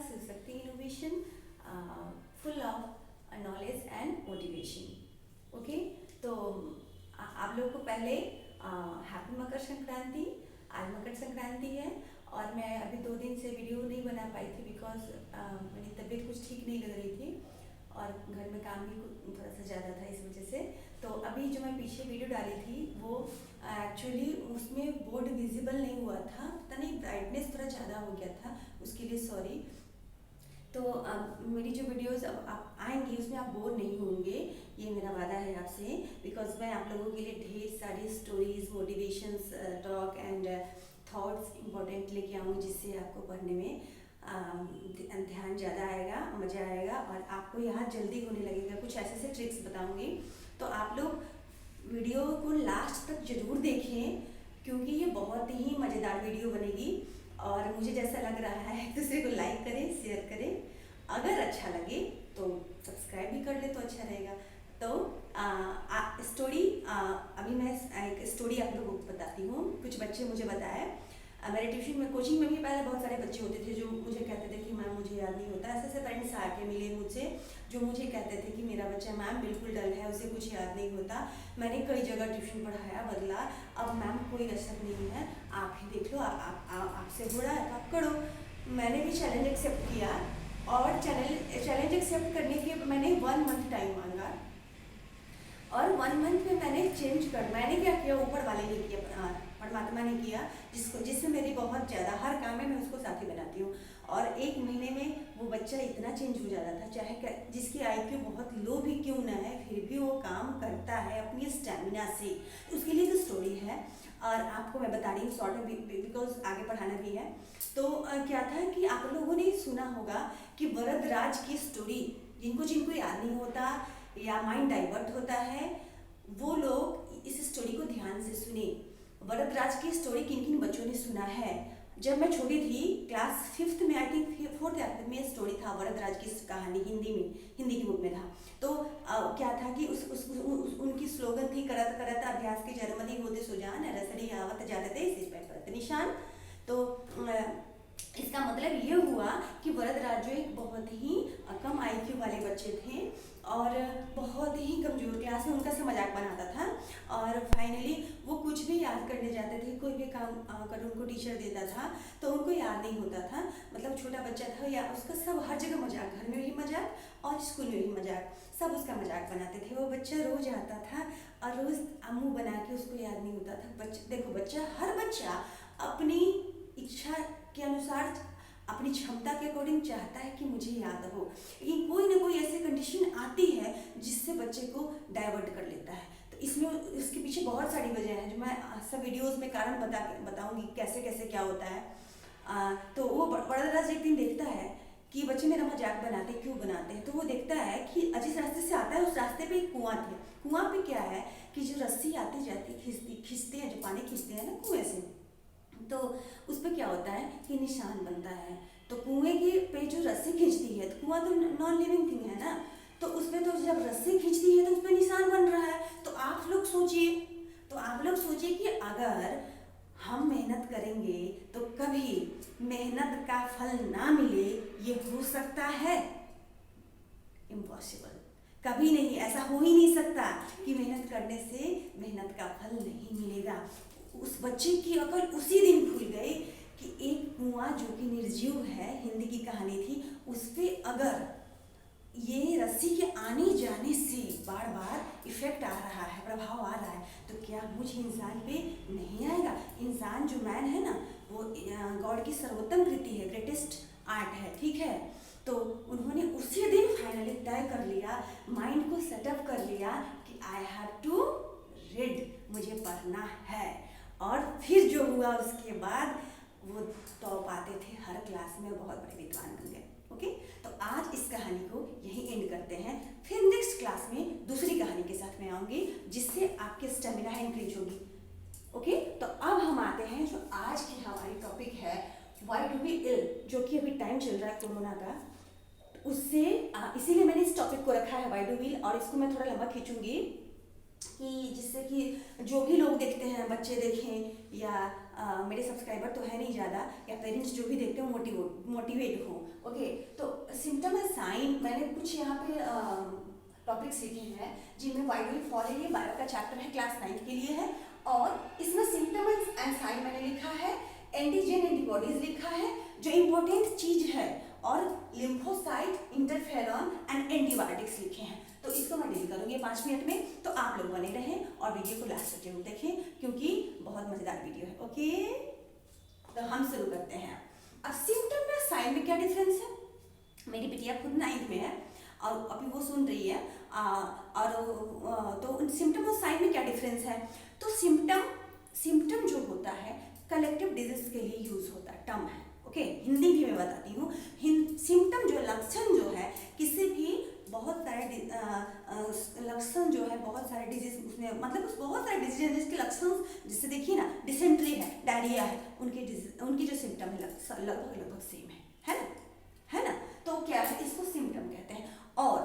Shiv Shakti innovation, full of knowledge and motivation. Okay, तो आप लोगों को पहले हैप्पी मकर संक्रांति। आज मकर संक्रांति है और मैं अभी 2 दिन से वीडियो नहीं बना पाई थी बिकॉज मेरी तबीयत कुछ ठीक नहीं लग रही थी और घर में काम भी थोड़ा सा ज़्यादा था इस वजह से। तो अभी जो मैं पीछे वीडियो डाली थी वो एक्चुअली उसमें बोर्ड विजिबल नहीं हुआ था, पता नहीं ब्राइटनेस थोड़ा ज़्यादा हो गया था, उसके लिए सॉरी। तो मेरी जो वीडियोस अब आप आएंगी उसमें आप बोर नहीं होंगे, ये मेरा वादा है आपसे, बिकॉज मैं आप लोगों के लिए ढेर सारी stories, motivations, talk and thoughts important लेके आऊँगी जिससे आपको पढ़ने में ध्यान ज़्यादा आएगा, मज़ा आएगा और आपको यहाँ जल्दी होने लगेगा। कुछ ऐसे ऐसे ट्रिक्स बताऊँगी, तो आप लोग वीडियो को लास्ट तक ज़रूर देखें क्योंकि ये बहुत ही मज़ेदार वीडियो बनेगी। और मुझे जैसा लग रहा है दूसरे को लाइक करें, शेयर करें, अगर अच्छा लगे तो सब्सक्राइब भी कर ले तो अच्छा रहेगा। तो स्टोरी, अभी मैं एक स्टोरी आप लोगों को बताती हूँ। कुछ बच्चे मुझे बताए, मेरे ट्यूशन में, कोचिंग में भी पहले बहुत सारे बच्चे होते थे जो मुझे कहते थे कि मैम मुझे याद नहीं होता। ऐसे ऐसे पेरेंट्स आके मिले मुझसे जो मुझे कहते थे कि मेरा बच्चा मैम बिल्कुल डल है, उसे कुछ याद नहीं होता। मैंने कई जगह ट्यूशन पढ़ाया, बदला, अब मैम कोई असर नहीं है, आप ही देख लो, आपसे हो रहा है तो आप करो। मैंने भी चैलेंज एक्सेप्ट किया और चैलेंज एक्सेप्ट करने के मैंने 1 मंथ टाइम मांगा और 1 मंथ में मैंने मैंने क्या किया, ऊपर वाले ने किया, परमात्मा ने किया, जिससे मेरी बहुत ज़्यादा हर काम में मैं उसको साथी बनाती हूँ। और 1 महीने में वो बच्चा इतना चेंज हो जाता था, चाहे जिसकी IQ बहुत लो भी क्यों ना है फिर भी वो काम करता है अपनी स्टेमिना से। उसके लिए तो स्टोरी है और आपको मैं बता रही हूँ शॉर्ट में बिकॉज आगे पढ़ाना भी है। तो क्या था कि आप लोगों ने सुना होगा कि वरदराज की स्टोरी, जिनको याद नहीं होता या माइंड डाइवर्ट होता है वो लोग इस स्टोरी को ध्यान से सुने। वरदराज की स्टोरी किन किन बच्चों ने सुना है? जब मैं छोटी थी क्लास 5th में, आई थिंक 4th या 5th में स्टोरी था वरदराज की कहानी, हिंदी की बुक में था। तो क्या था कि उनकी स्लोगन थी, करत करत अभ्यास के जर्मनी होते सुजान, रसड़ी आवत जाते सिर पर परत निशान। तो इसका मतलब ये हुआ कि वरदराज जो एक बहुत ही कम IQ वाले बच्चे थे और बहुत ही कमजोर, क्लास में उनका से मजाक बनाता था और फाइनली वो कुछ भी याद करने जाते थे, कोई भी काम अगर उनको टीचर देता था तो उनको याद नहीं होता था। मतलब छोटा बच्चा था या उसका सब हर जगह मजाक, घर में भी मजाक और स्कूल में भी मजाक, सब उसका मजाक बनाते थे। वो बच्चा रोज आता था और रोज मुँह बना के उसको याद नहीं होता था। देखो हर बच्चा अपनी इच्छा के अनुसार, अपनी क्षमता के अकॉर्डिंग चाहता है कि मुझे याद हो, लेकिन कोई ना कोई ऐसी कंडीशन आती है जिससे बच्चे को डाइवर्ट कर लेता है। तो इसमें इसके पीछे बहुत सारी वजह है जो मैं सब वीडियोस में कारण बताऊंगी कैसे कैसे क्या होता है। तो वो वरदराज एक दिन देखता है कि बच्चे मेरा मजाक बनाते क्यों बनाते हैं, तो वो देखता है कि जिस रास्ते से आता है उस रास्ते पे एक कुआं थे। कुआं पे क्या है कि जो रस्सी आती जाती खींचते हैं, जो पानी खींचते हैं ना कुएं से, तो उस पर क्या होता है कि निशान बनता है। तो कुएं के पे जो रस्सी खींचती है, तो कुआं तो नॉन लिविंग थिंग है ना, तो उसमें तो जब रस्सी खींचती है तो उस पर निशान बन रहा है। तो आप लोग सोचिए कि अगर हम मेहनत करेंगे तो कभी मेहनत का फल ना मिले, ये हो सकता है? इम्पॉसिबल, कभी नहीं, ऐसा हो ही नहीं सकता कि मेहनत करने से मेहनत का फल नहीं मिलेगा। उस बच्चे की अकल उसी दिन खुल गई कि एक कुआं जो कि निर्जीव है, हिंदी की कहानी थी, उस पर अगर ये रस्सी के आने जाने से बार बार इफेक्ट आ रहा है, प्रभाव आ रहा है, तो क्या मुझ इंसान पे नहीं आएगा? इंसान जो मैन है ना, वो गॉड की सर्वोत्तम कृति है, ग्रेटेस्ट आर्ट है, ठीक है। तो उन्होंने उसी दिन फाइनली तय कर लिया, माइंड को सेटअप कर लिया कि आई हैव टू रीड, मुझे पढ़ना है। और फिर जो हुआ उसके बाद वो टॉप आते थे हर क्लास में, बहुत बड़े विद्वान बन गए। ओके, तो आज इस कहानी को यहीं एंड करते हैं, फिर नेक्स्ट क्लास में दूसरी कहानी के साथ मैं आऊँगी जिससे आपकी स्टेमिना इंक्रीज होगी। ओके, तो अब हम आते हैं जो आज की हमारी टॉपिक है, व्हाई डू वी इल, जो कि अभी टाइम चल रहा है कोरोना का, उससे इसीलिए मैंने इस टॉपिक को रखा है व्हाई डू वी इल, और इसको मैं थोड़ा लंबा खींचूंगी कि जिससे कि जो भी लोग देखते हैं, बच्चे देखें या मेरे सब्सक्राइबर तो है नहीं ज़्यादा, या पेरेंट्स जो भी देखते हो मोटिवेट हो। ओके, तो सिम्टम एंड साइन मैंने कुछ यहाँ पे टॉपिक्स लिखे हैं जिनमें वाई डू यू फॉलो, ये बायो का चैप्टर है, क्लास 9 के लिए है। और इसमें सिम्टम एंड साइन मैंने लिखा है, एंटीजन एंटीबॉडीज लिखा है जो इम्पोर्टेंट चीज है, और लिम्फोसाइट, इंटरफेरॉन एंड एंटीबायोटिक्स लिखे हैं। तो इसको मैं डील करूंगी 5 मिनट में, तो आप लोग बने रहें और वीडियो को लास्ट तक जरूर देखें क्योंकि बहुत मजेदार वीडियो है। ओके, तो हम शुरू करते हैं। अब सिम्टम में साइन में क्या डिफरेंस है? मेरी बिटिया खुद 9th में है और अभी वो सुन रही है, तो सिम्टम और साइन में क्या डिफरेंस है? तो सिम्टम जो होता है कलेक्टिव डिजीज के लिए यूज होता है, टर्म है। ओके, हिंदी भी मैं बताती हूँ। सिम्टम जो लक्षण जो है किसी भी बहुत सारे लक्षण जो है, बहुत सारे डिजीज उसमें, मतलब उस बहुत सारे डिजीज जिसके लक्षण, जिससे देखिए ना डिसेंट्री है, डायरिया है, उनकी जो सिम्टम है लगभग सेम है ना, है ना। तो क्या है, इसको सिम्टम कहते हैं। और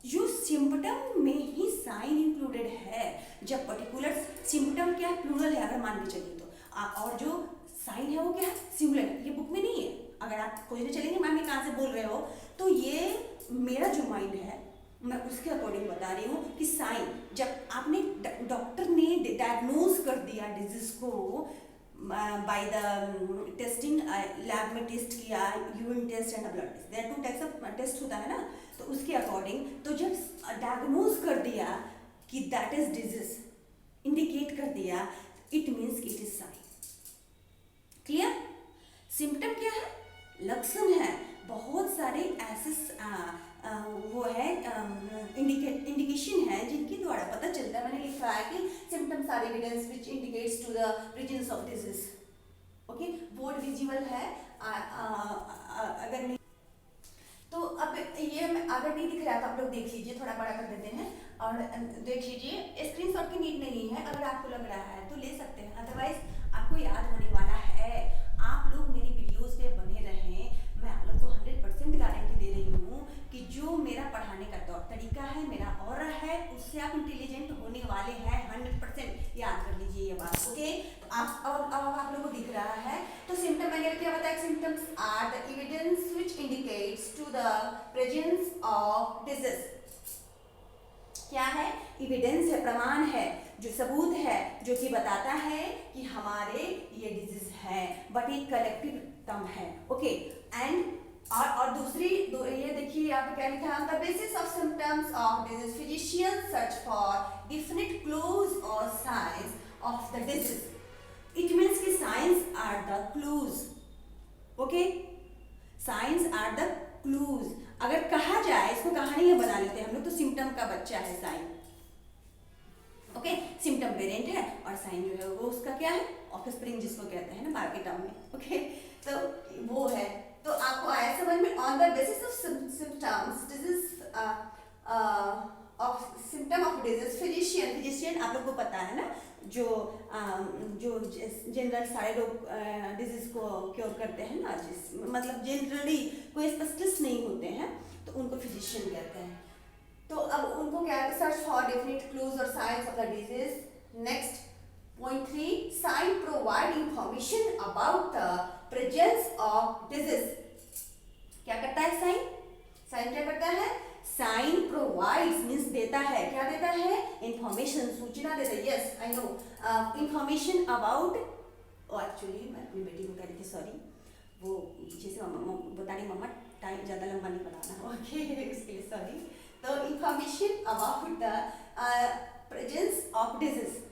जो सिम्पटम में ही साइन इंक्लूडेड है, जब पर्टिकुलर सिम्पटम क्या है, प्लूरल है अगर मान के चलिए तो, और जो साइन है वो क्या है, सिंगुलर। ये बुक में नहीं है, अगर आप खोजने चलेंगे मैम ये कहाँ से बोल रहे हो, तो ये मेरा जो माइंड है मैं उसके अकॉर्डिंग बता रही हूँ कि साइन, जब आपने डॉक्टर ने डायग्नोज कर दिया डिजीज को बाय द टेस्टिंग, लैब में टेस्ट किया, urine test and blood test, there 2 types of test होता है ना, तो उसके अकॉर्डिंग तो जब डायग्नोज कर दिया कि दैट इज डिजीज, इंडिकेट कर दिया, it means it is sine. Clear? Symptom क्या है? लक्षण है। बहुत सारे ऐसे वो है इंडिकेशन है जिनके द्वारा पता चलता है, मैंने लिखा है कि symptoms are evidence which indicates to the presence of disease. Okay, board visible है, अगर नहीं तो अब ये अगर नहीं दिख रहा तो आप लोग देख लीजिए, थोड़ा बड़ा कर देते हैं और देख लीजिए। स्क्रीनशॉट की नीड नहीं है, अगर आपको लग रहा है तो ले सकते हैं, अदरवाइज आपको याद होने वाला है। आप लोग मेरी वीडियोस पे बने रहें, मैं आप लोग को 100% गारंटी दे रही हूँ कि जो मेरा पढ़ाने का तौर तरीका है, मेरा ऑरा है, उससे आप इंटेलिजेंट होने वाले हैं 100%। याद कर लीजिए ये बात। ओके, तो आप लोगों को दिख रहा है। तो सिम्टम मैंने क्या बताया? Symptoms are the evidence which indicates to the presence of disease. क्या है? एविडेंस है, प्रमाण है, जो सबूत है, जो कि बताता है कि हमारे ये डिजीज है, बट एक कलेक्टिव टर्म है। ओके, एंड और दूसरी ये देखिए यहाँ पे क्या लिखा है, the basis of symptoms of disease physician search for definite clues और signs of the disease. It means कि signs are the clues. Okay, signs are the clues. अगर कहा जाए, इसको कहानी में बना लेते हैं हम लोग, तो सिम्टम का बच्चा है साइन। ओके, सिम्टम पेरेंट है और साइन जो है वो उसका क्या है, ऑफस्प्रिंग जिसको कहते हैं ना बाकी टर्म में। ओके, तो वो है। तो आपको आया समझ में? On the basis of symptoms disease of symptom of disease physician आप लोग को पता है ना, जो जनरल सारे लोग डिजीज को क्योर करते हैं ना, मतलब जनरली कोई स्पेशलिस्ट नहीं होते हैं तो उनको फिजिशियन कहते हैं। तो अब उनको क्या है, सर्च फॉर डेफिनिट क्लूज और signs of the disease. Next point 3, sign provide information about the presence of disease. क्या करता है साइन? साइन क्या करता है? साइन प्रोवाइड्स मीन्स देता है। क्या देता है? इंफॉर्मेशन, सूचना देता है। Yes I know, information about, actually मैं अपनी बेटी को कह रही थी, सॉरी, वो पीछे से बता रही मम्मा टाइम ज़्यादा लंबा नहीं बताना। ओके, उसके लिए सॉरी। तो information about the presence of disease.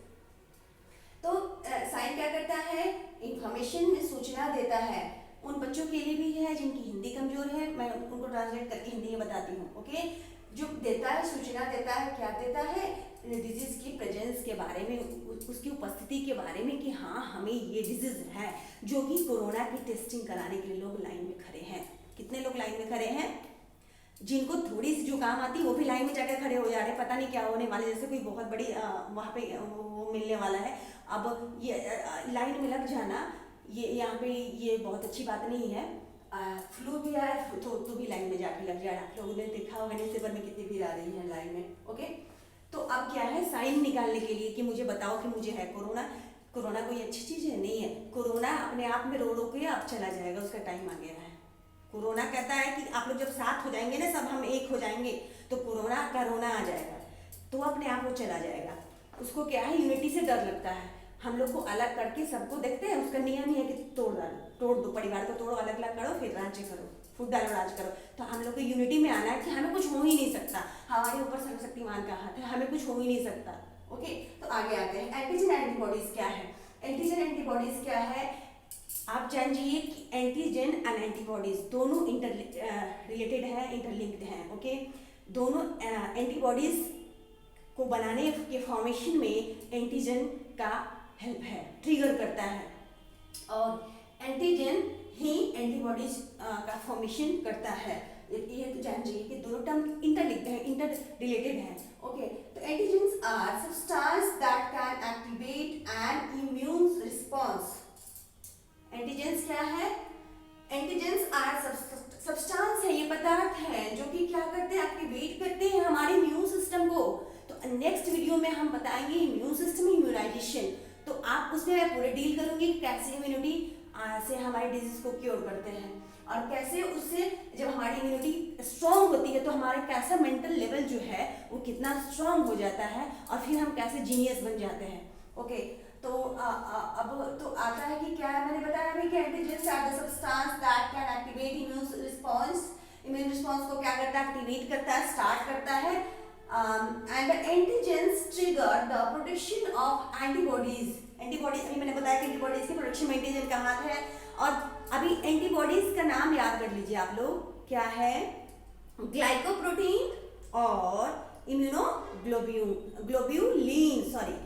तो साइन क्या करता है? इंफॉर्मेशन में सूचना देता है। उन बच्चों के लिए भी है जिनकी हिंदी कमजोर है, मैं उनको ट्रांसलेट करके हिंदी में बताती हूँ। ओके, जो देता है, सूचना देता है, क्या देता है? डिजीज की प्रेजेंस के बारे में, उसकी उपस्थिति के बारे में कि हाँ हमें ये डिजीज है, जो कि कोरोना की टेस्टिंग कराने के लिए लोग लाइन में खड़े हैं। कितने लोग लाइन में खड़े हैं? जिनको थोड़ी सी जुकाम आती वो भी लाइन में जाकर खड़े हो जा रहे हैं, पता नहीं क्या होने वाले, जैसे कोई बहुत बड़ी वहाँ पे वो मिलने वाला है। अब ये लाइन में लग जाना, ये यहाँ पे ये बहुत अच्छी बात नहीं है। फ्लू भी आया तो भी लाइन में जाके लग जाए। आप लोगों ने देखा होगा न्यूज़पेपर में कितनी भीड़ आ रही है लाइन में। ओके, तो अब क्या है, साइन निकालने के लिए कि मुझे बताओ कि मुझे है कोरोना, कोरोना कोई अच्छी चीज़ है? नहीं है। कोरोना अपने आप में रो रो के अब चला जाएगा, उसका टाइम आ गया है। कोरोना कहता है कि आप लोग जब साथ हो जाएंगे ना, सब हम एक हो जाएंगे, तो कोरोना का रोना आ जाएगा, तो अपने आप वो चला जाएगा। उसको क्या है, यूनिटी से डर लगता है। हम लोग को अलग करके सबको देखते हैं, उसका नियम ही है कि तोड़ डालो, तोड़ दो, परिवार को तोड़ो, अलग अलग करो, फिर राज्य करो, फूट डालो, राज करो। तो हम लोग को यूनिटी में आना है कि हमें कुछ हो ही नहीं सकता, हमारे ऊपर सर्वशक्तिमान का हाथ है, हमें कुछ हो ही नहीं सकता। ओके, तो आगे आते हैं। एंटीजन एंटीबॉडीज क्या है? एंटीजन एंटीबॉडीज क्या है? आप जान जाइए कि एंटीजन एंड एंटीबॉडीज दोनों रिलेटेड है, इंटरलिंक्ड हैं। ओके, दोनों एंटीबॉडीज को बनाने के फॉर्मेशन में एंटीजन का हेल्प है, ट्रिगर करता है, और एंटीजन ही एंटीबॉडीज का फॉर्मेशन करता है। ये तो जान जाइए कि दोनों टर्म इंटरलिंक्ड हैं, इंटर रिलेटेड हैं। ओके, तो antigens are substance that can activate an immune response. Antigens क्या है? एंटीजेंस आर सब्सटेंस है, ये पदार्थ है जो कि क्या करते हैं, एक्टिवेट करते हैं हमारे इम्यून सिस्टम को। तो नेक्स्ट वीडियो में हम बताएंगे इम्यून सिस्टम, इम्यूनाइजेशन। तो आप उसमें मैं पूरे डील करूंगी कैसे इम्यूनिटी से हमारी डिजीज को क्योर करते हैं, और कैसे उससे जब हमारी इम्यूनिटी स्ट्रांग होती है तो हमारा कैसा मेंटल लेवल जो है वो कितना स्ट्रांग हो जाता है, और फिर हम कैसे जीनियस बन जाते हैं। ओके, तो अब तो आता है कि क्या है, मैंने बताया अभी कि antigens are the substance that can activate immune response. Immune response को क्या करता है, एक्टिवेट करता है, स्टार्ट करता है। And antigens trigger the production of antibodies. Antibodies अभी मैंने बताया कि एंटीबॉडीज के प्रोडक्शन में एंटीजन का हाथ है। और अभी एंटीबॉडीज का नाम याद कर लीजिए आप लोग, क्या है, ग्लाइकोप्रोटीन और ग्लोब्यूलिन, सॉरी,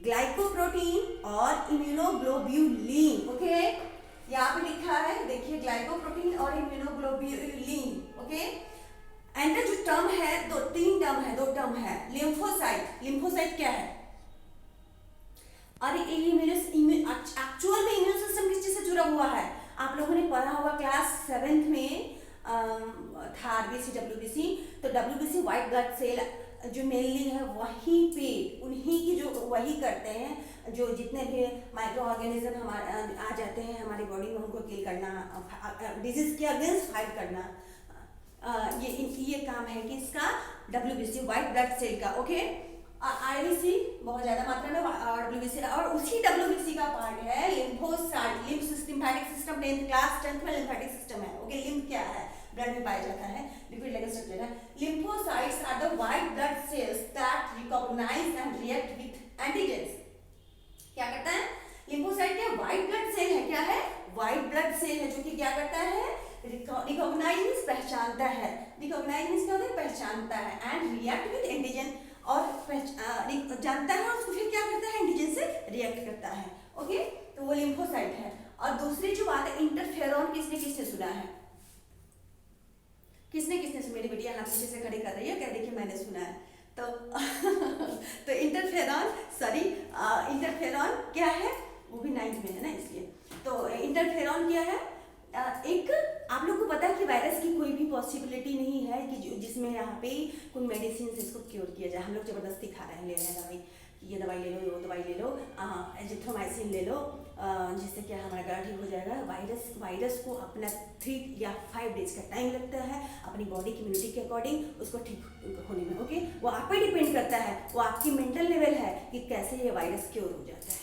ग्लाइकोप्रोटीन और इम्यूनोग्लोब्यूलिन। ओके, यहाँ पे लिखा है, देखिए, ग्लाइकोप्रोटीन और इम्यूनोग्लोब्यूलिन। ओके, एंड जो टर्म है, दो टर्म है। लिम्फोसाइट, लिम्फोसाइट क्या है? और एक्चुअल में इम्यून सिस्टम किस चीज से जुड़ा हुआ है? आप लोगों ने पढ़ा होगा क्लास 7th में था आरबीसी डब्ल्यूबीसी। तो डब्ल्यूबीसी व्हाइट ब्लड सेल जो मेनली है वहीं पे, उन्हीं की जो वही करते हैं, जो जितने भी माइक्रो ऑर्गेनिज्म हमारे आ जाते हैं हमारी बॉडी में, उनको किल करना, डिजीज के अगेंस्ट फाइट करना, ये काम है कि इसका डब्ल्यूबीसी व्हाइट ब्लड सेल का। ओके, आईबीसी बहुत ज्यादा मात्रा में, डब्ल्यूबीसी, और उसी डब्ल्यूबीसी का पार्ट है लिम्फोसाइट। लिम्फेटिक सिस्टम 10th में लिम्फेटिक सिस्टम है। ओके, लिम्फ क्या है? ब्लड में पाया जाता है, लिक्विड लेवल स्ट्रक्चर है। Lymphocytes are the white blood cells that recognise and react with antigens. क्या करता है? लिम्फोसाइट क्या व्हाइट ब्लड सेल है? क्या है? व्हाइट ब्लड सेल है, जो कि क्या करता है, रिकॉग्नाइज मींस पहचानता है, रिकॉग्नाइज मींस क्या होता है, पहचानता है, एंड रिएक्ट विद एंटीजन, और जानता है और उसको फिर क्या करता है, एंटीजन से रिएक्ट करता है। ओके, तो वो लिम्फोसाइट है। और दूसरी जो बात है, इंटरफेरॉन, किसने सुना है? किसने सुना? मेरी बेटिया हाथ पीछे से खड़ी कर रही है, कह रही कि मैंने सुना है। तो तो इंटरफेरॉन, सॉरी, इंटरफेरॉन क्या है, वो भी 9th में है ना, इसलिए। तो इंटरफेरॉन क्या है? एक, आप लोग को पता है कि वायरस की कोई भी पॉसिबिलिटी नहीं है कि जिसमें यहाँ पे कोई मेडिसिन से इसको क्योर किया जाए। हम लोग जबरदस्ती खा रहे हैं, ले रहे हैं दवाई, ये दवाई ले लो, वो दवाई ले लो, एजिथ्रोमाइसिन ले लो, जिससे क्या हमारा गला ठीक हो जाएगा। वायरस को अपना 3 या 5 डेज का टाइम लगता है अपनी बॉडी की इम्यूनिटी के अकॉर्डिंग उसको ठीक होने में। ओके, वो आप पे डिपेंड करता है, वो आपकी मेंटल लेवल है कि कैसे ये वायरस क्योर हो जाता है।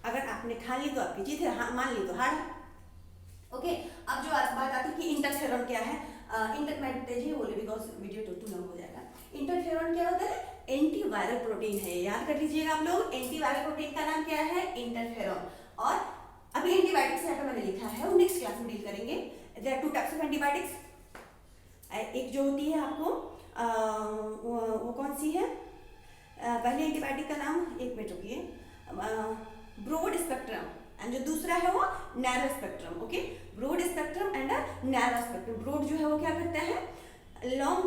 अगर आपने ठान ली तो आपकी जीत है, हाँ मान ली तो हार। ओके, अब जो बात आती है कि इंटरफेरॉन क्या है, मैं तेजी बोले बिकॉज वीडियो टू लंबा हो जाएगा। इंटरफेरॉन क्या होता है? एंटीवायरल प्रोटीन है, याद कर लीजिएगा आप लोग। एंटीवायरल प्रोटीन का नाम क्या है? इंटरफेरॉन। और अभी एंटीबायोटिक्स यहाँ पे मैंने लिखा है, वो नेक्स्ट क्लास में डील करेंगे। There are 2 types of antibiotics. एक जो होती है आपको वो कौन सी है? पहले एंटीबायोटिक का नाम, एक मिनट रुकिए, ब्रॉड स्पेक्ट्रम, एंड जो दूसरा है वो narrow spectrum. Okay, broad spectrum and narrow spectrum. Broad जो है वो क्या करता है, लॉन्ग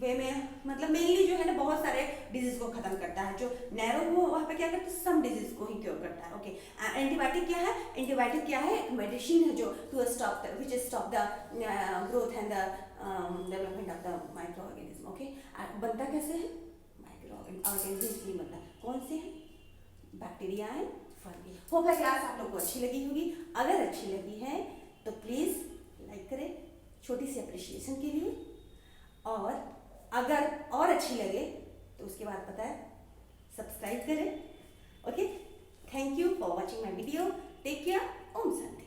वे में, मतलब मेनली जो है ना बहुत सारे डिजीज को खत्म करता है। जो नैरो वो वहाँ पे क्या करता है, सम डिजीज को ही क्योर करता है। ओके, एंटीबायोटिक क्या है? एंटीबायोटिक क्या है? मेडिसिन है जो to stop the which stop the growth and the development of the microorganism. Okay, बनता कैसे है? माइक्रो ऑर्गेनिज्म नहीं बनता, कौन से है? Bacteria and fungi. होप है क्लास आप लोग को अच्छी लगी होगी। अगर अच्छी लगी है तो प्लीज़ लाइक करें छोटी सी अप्रिशिएशन के लिए, और अगर और अच्छी लगे तो उसके बाद पता है सब्सक्राइब करें। Okay, thank you for watching my video. Take care. ओम शांति।